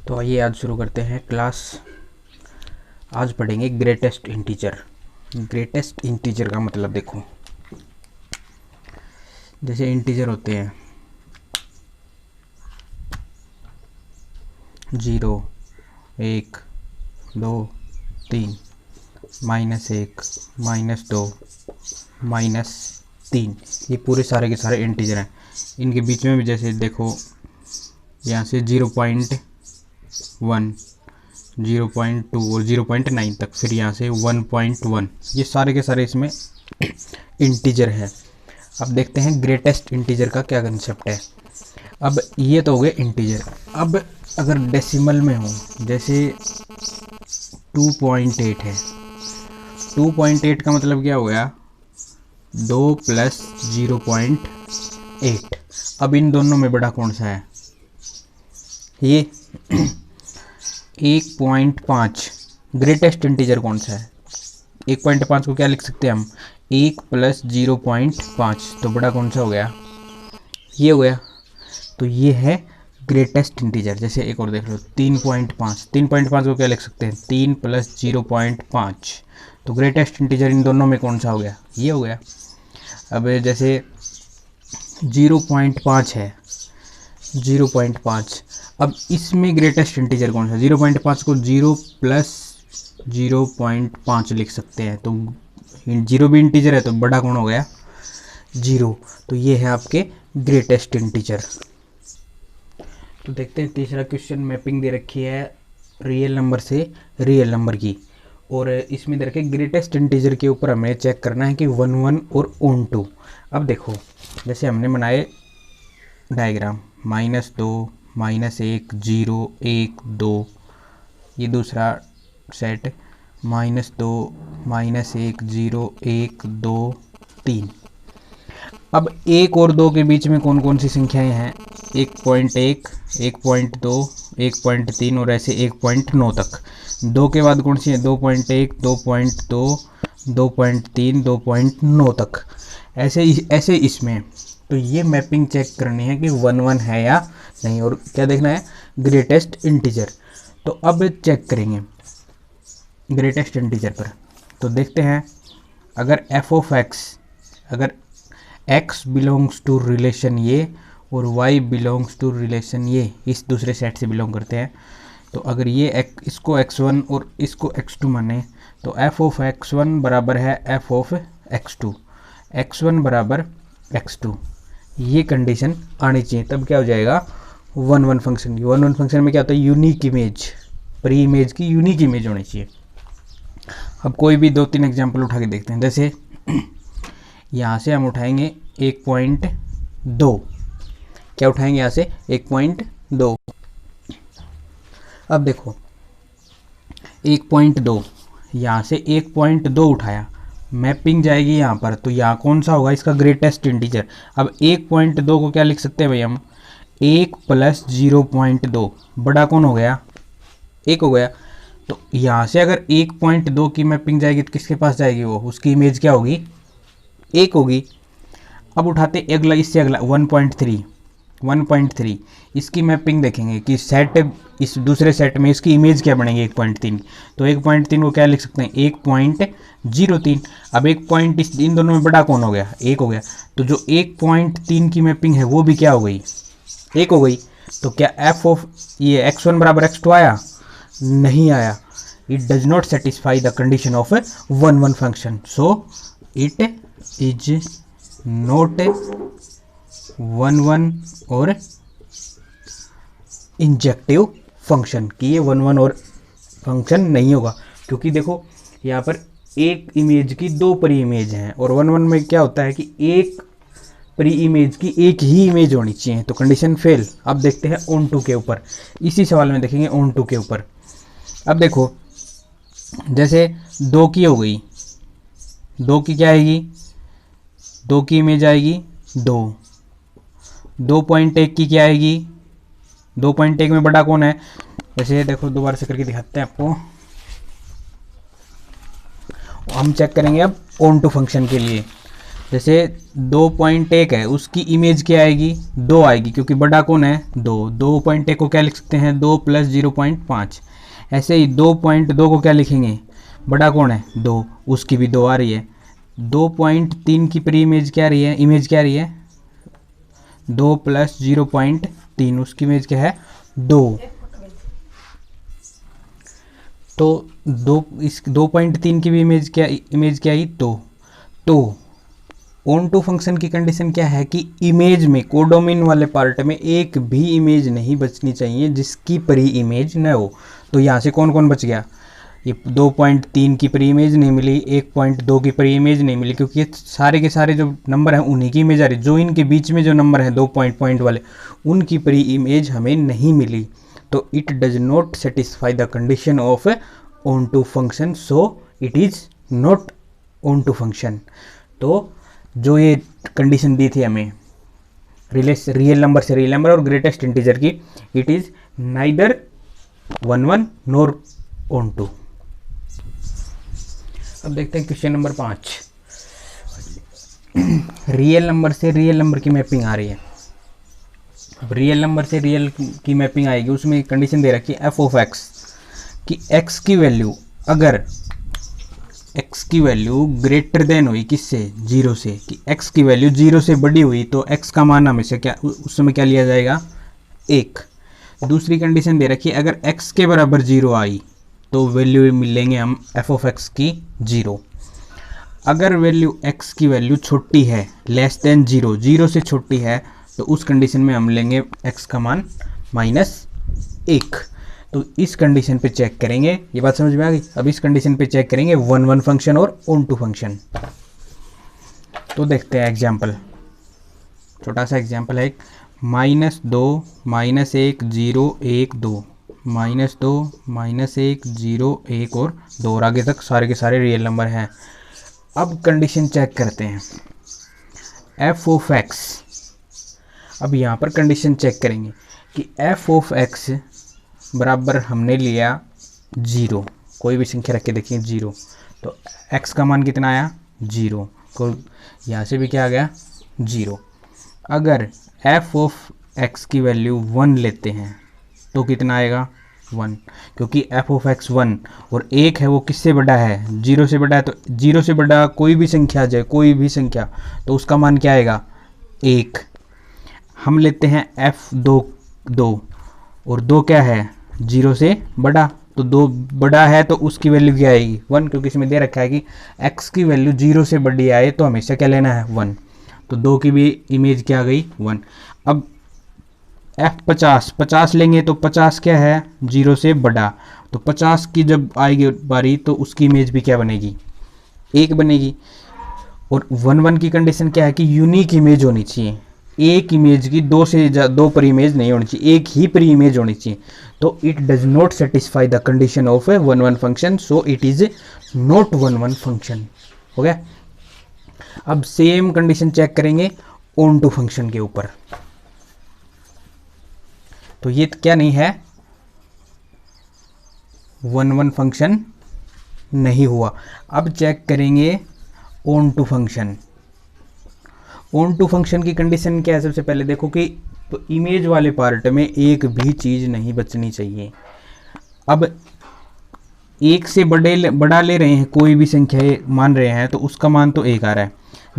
तो आइए आज शुरू करते हैं क्लास। आज पढ़ेंगे ग्रेटेस्ट इंटीजर। ग्रेटेस्ट इंटीजर का मतलब देखो, जैसे इंटीजर होते हैं 0, 1, 2, 3, -1, -2, -3, ये पूरे सारे के सारे इंटीजर हैं। इनके बीच में भी जैसे देखो यहाँ से 0.1, 0.2 और 0.9 तक, फिर यहाँ से 1.1, ये सारे के सारे इसमें इंटीजर है। अब देखते हैं ग्रेटेस्ट इंटीजर का क्या कंसेप्ट है। अब ये तो हो गए इंटीजर। अब अगर डेसिमल में हो, जैसे 2.8 है, 2.8 का मतलब क्या हो गया, 2 + 0.8। अब इन दोनों में बड़ा कौन सा है, ये 1.5। ग्रेटेस्ट इंटीजर कौन सा है, 1.5 को क्या लिख सकते हैं हम, 1 + 0.5, तो बड़ा कौन सा हो गया, ये हो गया। तो ये है ग्रेटेस्ट इंटीजर। जैसे एक और देख लो 3.5, 3.5 को क्या लिख सकते हैं, 3 + 0.5, तो ग्रेटेस्ट इंटीजर इन दोनों में कौन सा हो गया, ये हो गया। अब जैसे 0.5 है, 0.5, अब इसमें ग्रेटेस्ट इंटीजर कौन सा, 0.5 को 0 + 0.5 लिख सकते हैं, तो 0 भी इंटीजर है तो बड़ा कौन हो गया, 0। तो ये है आपके ग्रेटेस्ट इंटीजर। तो देखते हैं तीसरा क्वेश्चन। मैपिंग दे रखी है रियल नंबर से रियल नंबर की, और इसमें दे रखे ग्रेटेस्ट इंटीजर के ऊपर हमें चेक करना है कि 1 1 और ऑन 2। अब देखो जैसे हमने बनाए डायग्राम, -2, -1, 0, 1, 2, ये दूसरा सेट, -2, -1, 0, 1, 2, 3। अब 1 और 2 के बीच में कौन कौन सी संख्याएं हैं, 1.1, 1.2, 1.3 और ऐसे 1.9 तक। 2 के बाद कौन सी है, 2.1, 2.2, 2.3, 2.9 तक, ऐसे इसमें। तो ये मैपिंग चेक करनी है कि 1 1 है या नहीं, और क्या देखना है, ग्रेटेस्ट इंटीजर। तो अब चेक करेंगे ग्रेटेस्ट इंटीजर पर। तो देखते हैं, अगर f(x), अगर x बिलोंग्स टू रिलेशन ये और y बिलोंग्स टू रिलेशन ये, इस दूसरे सेट से बिलोंग करते हैं, तो अगर ये इसको x1 और इसको x2 माने, तो f(x1) बराबर है f(x2), x1 बराबर x2, ये कंडीशन आनी चाहिए। तब क्या हो जाएगा, 1 1 फंक्शन की। 1 1 फंक्शन में क्या होता है, यूनिक इमेज, प्री इमेज की यूनिक इमेज होनी चाहिए। अब कोई भी 2-3 एग्जांपल उठा के देखते हैं। जैसे यहाँ से हम उठाएंगे 1.2, क्या उठाएंगे यहाँ से, 1.2। अब देखो 1.2, यहाँ से 1.2 उठाया, मैपिंग जाएगी यहाँ पर, तो यहाँ कौन सा होगा इसका ग्रेटेस्ट इंटीजर। अब 1.2 को क्या लिख सकते हैं भाई हम, 1 + 0.2, बड़ा कौन हो गया, 1 हो गया। तो यहाँ से अगर 1.2 की मैपिंग जाएगी तो किसके पास जाएगी, वो उसकी इमेज क्या होगी, 1 होगी। अब उठाते अगला, इससे अगला 1.3, 1.3, इसकी मैपिंग देखेंगे कि सेट, इस दूसरे सेट में इसकी इमेज क्या बनेगी 1.3, तो 1.3 को क्या लिख सकते हैं, 1.03। अब 1 पॉइंट इन दोनों में बड़ा कौन हो गया, 1 हो गया। तो जो 1.3 की मैपिंग है वो भी क्या हो गई, 1 हो गई। तो क्या ये x1 बराबर x2 आया, नहीं आया। It does not satisfy the condition of 1 1 function, so it is not 1 1 और इंजेक्टिव फंक्शन, कि ये 1 1 और फंक्शन नहीं होगा। क्योंकि देखो यहाँ पर एक इमेज की 2 प्री इमेज हैं, और 1 1 में क्या होता है कि एक प्री इमेज की एक ही इमेज होनी चाहिए, तो कंडीशन फेल। अब देखते हैं ऑन 2 के ऊपर, इसी सवाल में देखेंगे ऑन 2 के ऊपर। अब देखो जैसे 2 की हो गई, 2 की क्या आएगी, 2 की इमेज आएगी 2, 2.1 की क्या आएगी, 2.1 में बड़ा कौन है। जैसे देखो दोबारा से करके दिखाते हैं आपको, हम चेक करेंगे अब ऑन 2 फंक्शन के लिए। जैसे 2.1 है, उसकी इमेज क्या आएगी, 2 आएगी, क्योंकि बड़ा कौन है, 2.1 को क्या लिख सकते हैं, 2 + 0.5। ऐसे ही 2.2 को क्या लिखेंगे, बड़ा कौन है, 2, उसकी भी 2 आ रही है। 2.3 की प्री इमेज क्या रही है, इमेज क्या रही है, 2 + 0.3, उसकी इमेज क्या है, 2। तो 2.3 की भी इमेज क्या आई, तो ऑन टू फंक्शन की कंडीशन क्या है कि इमेज में, कोडोमेन वाले पार्ट में एक भी इमेज नहीं बचनी चाहिए जिसकी प्री इमेज न हो। तो यहाँ से कौन कौन बच गया, ये 2.3 की प्री इमेज नहीं मिली, 1.2 की प्री इमेज नहीं मिली, क्योंकि ये सारे के सारे जो नंबर हैं उन्हीं की इमेज आ रही। जो इनके बीच में जो नंबर हैं 2 पॉइंट वाले, उनकी प्री इमेज हमें नहीं मिली। तो it does not satisfy the condition of onto function, so it is not onto function. तो जो ये कंडीशन दी थी हमें रियल नंबर से रियल नंबर और ग्रेटेस्ट इंटीजर की, it is neither 1 nor onto. अब देखते हैं क्वेश्चन नंबर 5। रियल नंबर से रियल नंबर की मैपिंग आ रही है। अब रियल नंबर से रियल की मैपिंग आएगी, उसमें कंडीशन दे रखी है f(x) कि x की वैल्यू, अगर x की वैल्यू ग्रेटर देन हुई किससे, 0 से, कि x की वैल्यू 0 से बड़ी हुई तो x का मान हमेशा क्या, उस समय क्या लिया जाएगा, 1। दूसरी कंडीशन दे रखी है, अगर x के बराबर 0 आई तो वैल्यू मिलेंगे हम f(x) की 0। अगर वैल्यू x की वैल्यू छोटी है, लेस देन 0, 0 से छोटी है, तो उस कंडीशन में हम लेंगे x का मान -1। तो इस कंडीशन पे चेक करेंगे, ये बात समझ में आ गई। अब इस कंडीशन पे चेक करेंगे 1 फंक्शन और ऑन टू फंक्शन। तो देखते हैं एग्जाम्पल, छोटा सा एग्जाम्पल है, -2 -1 0 1 2, -2 -1 0 1 और 2, और आगे तक सारे के सारे रियल नंबर हैं। अब कंडीशन चेक करते हैं f(x). अब यहाँ पर कंडीशन चेक करेंगे कि f(x) बराबर हमने लिया 0, कोई भी संख्या रख के देखिए 0, तो x का मान कितना आया, 0, को यहाँ से भी क्या आ गया, 0। अगर f(x) की वैल्यू 1 लेते हैं तो कितना आएगा, 1, क्योंकि f(x) 1 और 1 है, वो किससे बड़ा है, 0 से बड़ा है। तो 0 से बड़ा कोई भी संख्या आ जाए, कोई भी संख्या, तो उसका मान क्या आएगा, 1। हम लेते हैं f(2) और 2 क्या है, 0 से बड़ा, तो 2 बड़ा है तो उसकी वैल्यू क्या आएगी, 1, क्योंकि इसमें दे रखा है कि x की वैल्यू 0 से बड़ी आए तो हमेशा क्या लेना है, 1। तो 2 की भी इमेज क्या आ गई, 1। अब f50 लेंगे तो 50 क्या है, 0 से बड़ा, तो 50 की जब आएगी बारी तो उसकी इमेज भी क्या बनेगी, 1 बनेगी। और 1 की कंडीशन क्या है कि यूनिक इमेज होनी चाहिए, एक इमेज की 2 पर इमेज नहीं होनी चाहिए, एक ही पर इमेज होनी चाहिए। तो it does not satisfy the condition of A 1 function, so it is not 1 function. हो गया। अब सेम कंडीशन चेक करेंगे ऑन टू फंक्शन के ऊपर। तो ये क्या नहीं है, 1 फंक्शन नहीं हुआ। अब चेक करेंगे onto function. Onto function की कंडीशन क्या है, सबसे पहले देखो कि तो इमेज वाले पार्ट में एक भी चीज़ नहीं बचनी चाहिए। अब एक से बड़ा ले रहे हैं, कोई भी संख्या मान रहे हैं तो उसका मान तो 1 आ रहा है,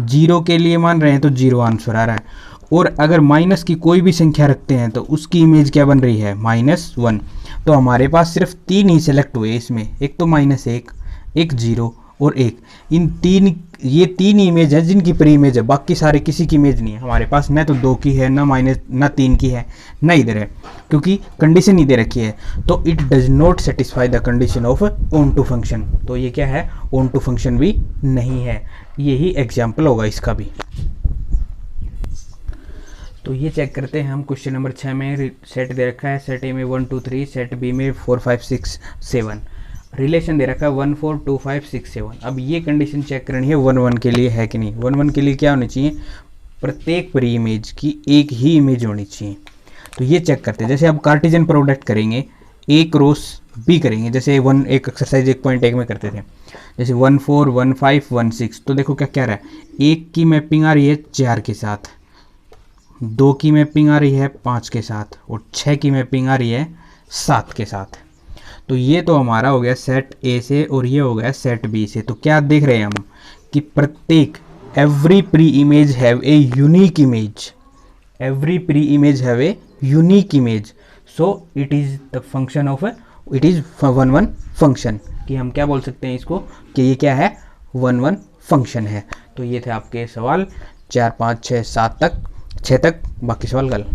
0 के लिए मान रहे हैं तो 0 आंसर आ रहा है, और अगर माइनस की कोई भी संख्या रखते हैं तो उसकी इमेज क्या बन रही है, -1। तो हमारे पास सिर्फ 3 ही सेलेक्ट हुए इसमें, एक तो -1, एक 0 और 1। ये तीन इमेज है जिनकी प्री इमेज है, बाकी सारे किसी की इमेज नहीं है हमारे पास, न तो 2 की है, न 3 की है, न इधर है, क्योंकि कंडीशन ही दे रखी है। तो it does not satisfy the condition of onto function. तो ये क्या है, ऑन टू फंक्शन भी नहीं है। यही एग्जाम्पल होगा इसका भी। तो ये चेक करते हैं हम क्वेश्चन नंबर 6 में। सेट दे रखा है, सेट ए में 1 2 3, सेट बी में 4 5 6 7, रिलेशन दे रखा है 1 4 2 5 6 7। अब ये कंडीशन चेक करनी है 1 1 के लिए है कि नहीं। 1 1 के लिए क्या होनी चाहिए, प्रत्येक प्री इमेज की एक ही इमेज होनी चाहिए। तो ये चेक करते हैं, जैसे अब कार्टेशियन प्रोडक्ट करेंगे, एक क्रॉस भी करेंगे। जैसे एक एक्सरसाइज 1.1 में करते थे, जैसे 1 4 1 5 1 6, तो देखो क्या क्या रहा है, 1 की मैपिंग आ रही है 4 के साथ, 2 की मैपिंग आ रही है 5 के साथ, और 6 की मैपिंग आ रही है 7 के साथ। तो ये तो हमारा हो गया सेट ए से, और ये हो गया सेट बी से। तो क्या देख रहे हैं हम कि प्रत्येक every pre image have a unique image, every pre-image have a unique image, so it is the function of a, it is one function, कि हम क्या बोल सकते हैं इसको कि ये क्या है, वन फंक्शन है। तो ये थे आपके सवाल 4 5 6 7 तक, 6 तक, बाकी सवाल कल।